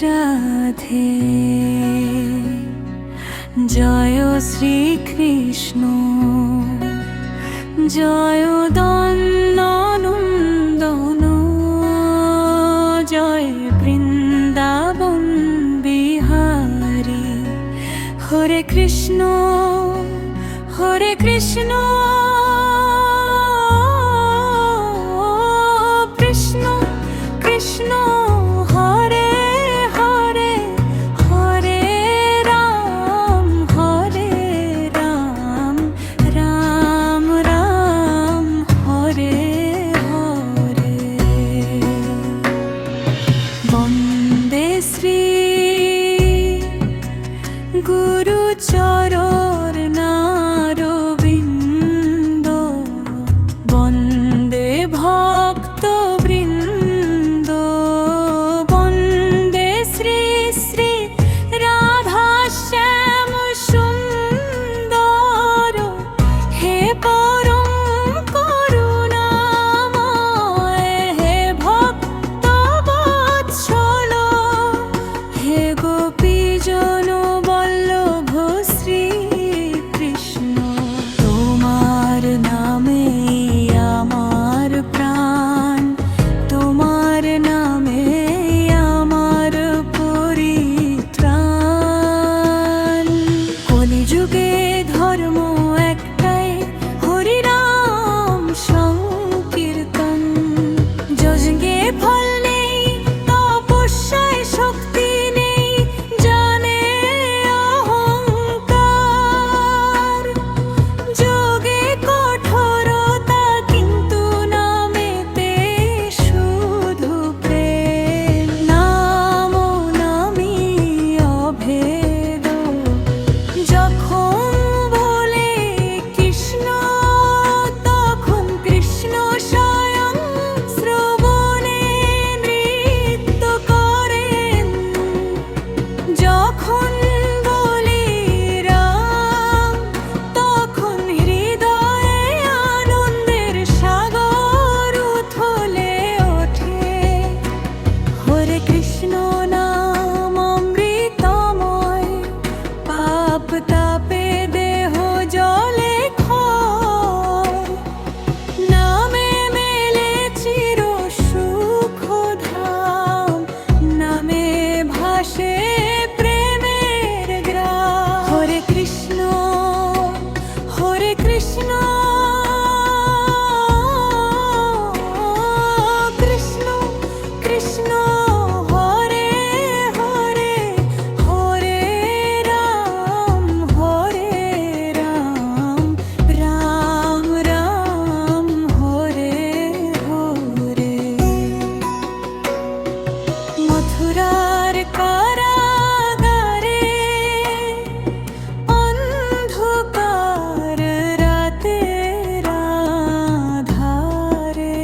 রাধে। জয় শ্রীকৃষ্ণ, জয় দ্বন্দ্বনন্দন, জয় বৃন্দাবন বিহারী। হরে কৃষ্ণ, হরে কৃষ্ণ, কৃষ্ণ কৃষ্ণ হরে হরে, হরে রাম, রাম রাম হরে হরে। বন্দে শ্রী গুরু চরণারবিন্দ, বন্দে ভক্ত বৃন্দ, বন্দে শ্রী শ্রী রাধা শ্যাম সুন্দর। হে পরম করুণাময়, হে ভক্ত বৎসল, হে গোপীজন বল্লভ শ্রীকৃষ্ণ। তোমার নামে আমার প্রাণ, তোমার নামে আমার পরিত্রাণ। কলিযুগে ধর্ম একটাই, হরি নাম সংকীর্তন। যজ্ঞে ফল নেই, তপস্যায় শক্তি নেই, জানে অহংকার। যোগে কঠোরতা, কিন্তু নামেতে শুধু প্রেম। নাম নামি অভেদ, যখন বলে কৃষ্ণ, তখন কৃষ্ণ স্বয়ং শ্রবণে নৃত্য করেন। যখন বলি রাম, তখন হৃদয়ে আনন্দের সাগর উথলে ওঠে। হরে কৃষ্ণ নাম অমৃতময়, পাপ তাপে দেহ জলে ক্ষয়। নামে মেলে চির সুখ ধাম, নামে ভাসে প্রেমের গ্রাম। হরে কৃষ্ণ, হরে কৃষ্ণ, কৃষ্ণ কৃষ্ণ হরে হরে, হরে রাম, রাম রাম হরে হরে। মথুরার কারাগারে, অন্ধকার রাতের আধারে,